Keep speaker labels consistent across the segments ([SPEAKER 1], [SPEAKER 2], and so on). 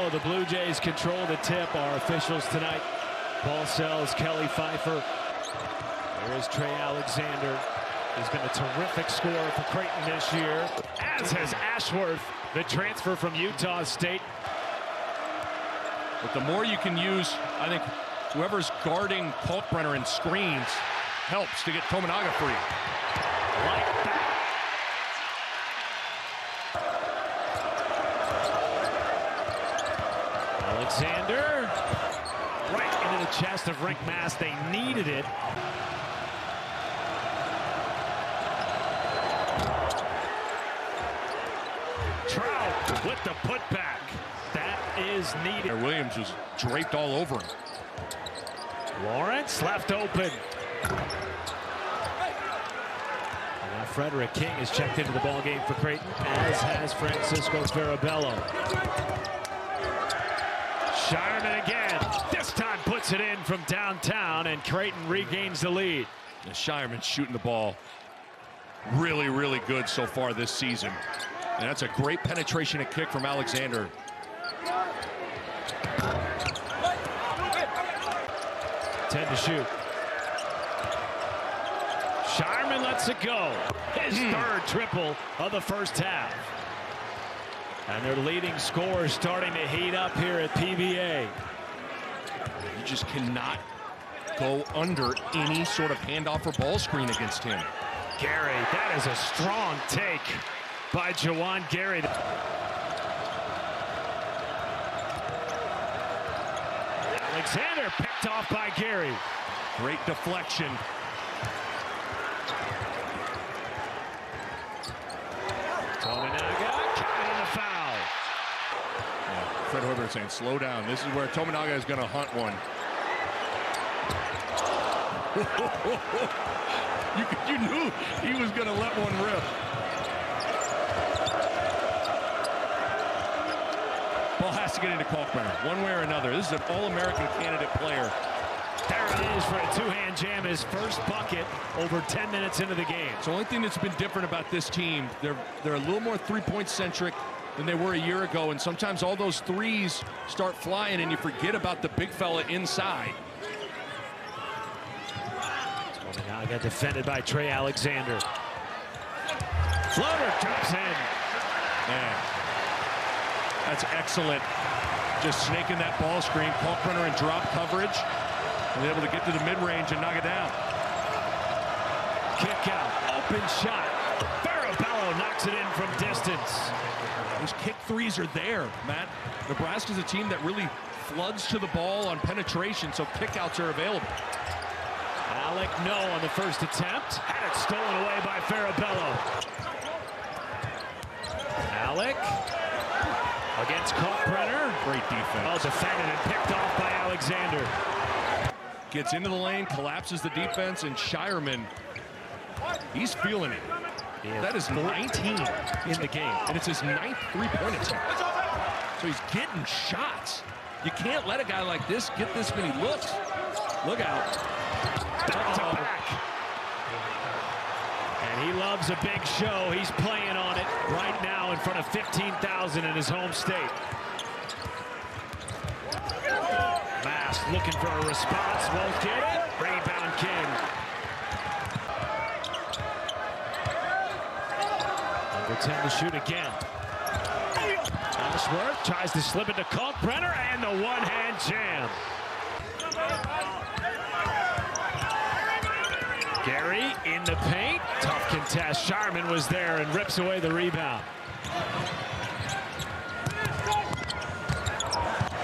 [SPEAKER 1] So the Blue Jays control the tip. Our officials tonight, Paul Sells, Kelly Pfeiffer. There is Trey Alexander. He's been a terrific scorer for Creighton this year, as has Ashworth, the transfer from Utah State.
[SPEAKER 2] But the more you can use, I think whoever's guarding Kalkbrenner in screens helps to get Tominaga free.
[SPEAKER 1] Like that. Alexander, right into the chest of Rick Mass. They needed it. Trout with the putback. That is needed.
[SPEAKER 2] Williams was draped all over him.
[SPEAKER 1] Lawrence left open. Now Frederick King has checked into the ball game for Creighton, as has Francisco Farabello. Shireman again. This time puts it in from downtown, and Creighton regains the lead.
[SPEAKER 2] And Shireman shooting the ball really, really good so far this season. And that's a great penetration and kick from Alexander.
[SPEAKER 1] To shoot. Shireman lets it go. His third triple of the first half. And their leading scorer starting to heat up here at PBA.
[SPEAKER 2] You just cannot go under any sort of handoff or ball screen against him.
[SPEAKER 1] Gary, that is a strong take by Jawan Gary. Alexander picked off by Gary.
[SPEAKER 2] Great deflection.
[SPEAKER 1] Tominaga counting the foul.
[SPEAKER 2] Yeah, Fred Hoiberg saying, slow down. This is where Tominaga is going to hunt one. you knew he was going to let one rip. Ball has to get into Kalkbrenner, one way or another. This is an All-American candidate player.
[SPEAKER 1] There it is for a two-hand jam, his first bucket over 10 minutes into the game.
[SPEAKER 2] So the only thing that's been different about this team, they're a little more three-point centric than they were a year ago, and sometimes all those threes start flying and you forget about the big fella inside.
[SPEAKER 1] Tominaga defended by Trey Alexander. Floater drops in.
[SPEAKER 2] Man, that's excellent. Just snaking that ball screen, Kalkbrenner in drop coverage. And able to get to the mid-range and knock it down.
[SPEAKER 1] Kick out, open shot. Farabello knocks it in from distance.
[SPEAKER 2] Those kick threes are there, Matt. Nebraska's a team that really floods to the ball on penetration, so kickouts are available.
[SPEAKER 1] Alec no on the first attempt. Had it stolen away by Farabello. Alec against Kalkbrenner.
[SPEAKER 2] Great defense.
[SPEAKER 1] Well defended and picked off by Alexander.
[SPEAKER 2] Gets into the lane, collapses the defense, and Shireman, he's feeling it. That is 19
[SPEAKER 1] in the game.
[SPEAKER 2] And it's his 9th three-point attempt. So he's getting shots. You can't let a guy like this get this many looks. Look out.
[SPEAKER 1] Back to back. And he loves a big show. He's playing on it right now in front of 15,000 in his home state. Mass looking for a response. Won't get it. Rebound King. Number 10 to shoot again. Ashworth tries to slip it to Kalkbrenner, and the one-hand jam. Gary in the paint. Tough contest. Shireman was there and rips away the rebound.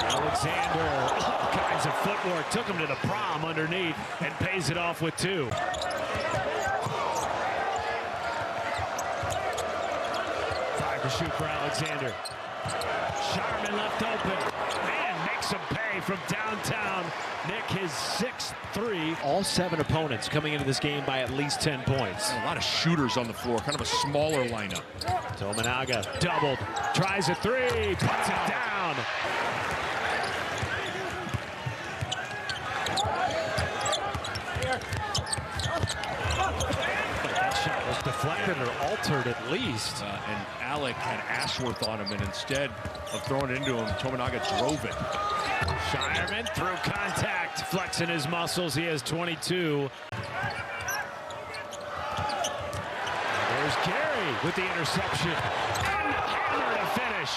[SPEAKER 1] Alexander, all kinds of footwork, took him to the prom underneath and pays it off with two. 5 to shoot for Alexander. Shireman left open and makes him pay from downtown. Nick, his 6th three. All 7 opponents coming into this game by at least 10 points.
[SPEAKER 2] A lot of shooters on the floor, kind of a smaller lineup.
[SPEAKER 1] Tominaga doubled, tries a three, puts it down. That shot was deflected or altered at least.
[SPEAKER 2] And Alec had Ashworth on him, and instead of throwing it into him, Tominaga drove it.
[SPEAKER 1] Shireman through contact, flexing his muscles. He has 22. There's Gary with the interception. And hammer to finish.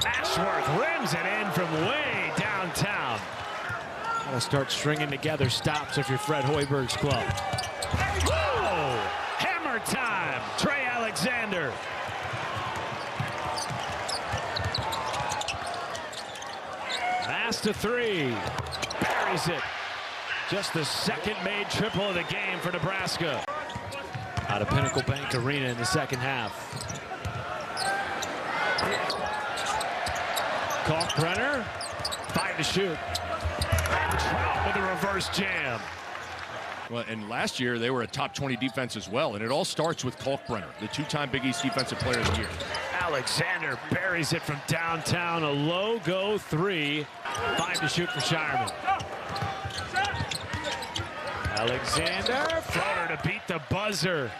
[SPEAKER 1] Ashworth rims it in from way downtown. Gotta start stringing together stops if you're Fred Hoiberg's club. Whoa! Hammer time! Trey Alexander. Pass to three. Buries it. Just the second made triple of the game for Nebraska. Out of Pinnacle Bank Arena in the second half. Kalkbrenner, 5 to shoot. Trout with a reverse jam.
[SPEAKER 2] Well, and last year they were a top 20 defense as well, and it all starts with Kalkbrenner, the two-time Big East Defensive Player of the Year.
[SPEAKER 1] Alexander buries it from downtown, a low-go three. 5 to shoot for Shireman. Alexander, floater to beat the buzzer.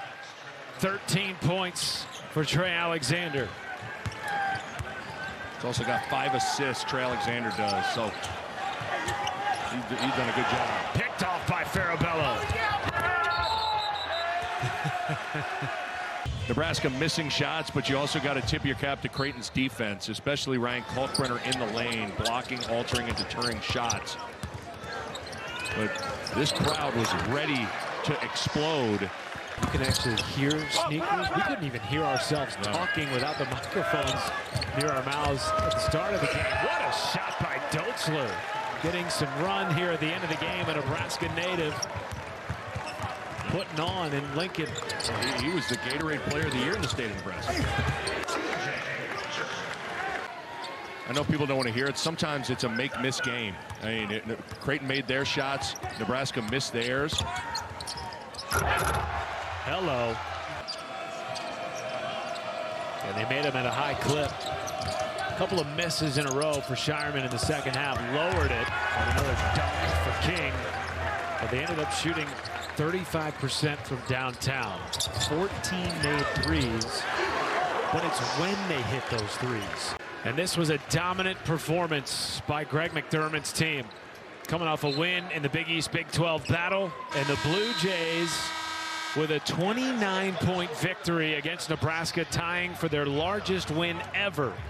[SPEAKER 1] 13 points for Trey Alexander.
[SPEAKER 2] He's also got 5 assists, Trey Alexander does, so he's done a good job.
[SPEAKER 1] Picked off by Farabello.
[SPEAKER 2] Nebraska missing shots, but you also got to tip your cap to Creighton's defense, especially Ryan Kalkbrenner in the lane, blocking, altering, and deterring shots. But this crowd was ready to explode.
[SPEAKER 1] You can actually hear sneakers. We couldn't even hear ourselves talking without the microphones near our mouths at the start of the game. What a shot by Doetzler. Getting some run here at the end of the game, a Nebraska native putting on in Lincoln.
[SPEAKER 2] He was the Gatorade Player of the Year in the state of Nebraska. I know people don't want to hear it. Sometimes it's a make-miss game. I mean, Creighton made their shots. Nebraska missed theirs.
[SPEAKER 1] Hello. And they made him at a high clip. A couple of misses in a row for Shireman in the second half. Lowered it on another dunk for King. But they ended up shooting 35% from downtown. 14 made threes. But it's when they hit those threes. And this was a dominant performance by Greg McDermott's team. Coming off a win in the Big East Big 12 battle. And the Blue Jays with a 29-point victory against Nebraska, tying for their largest win ever.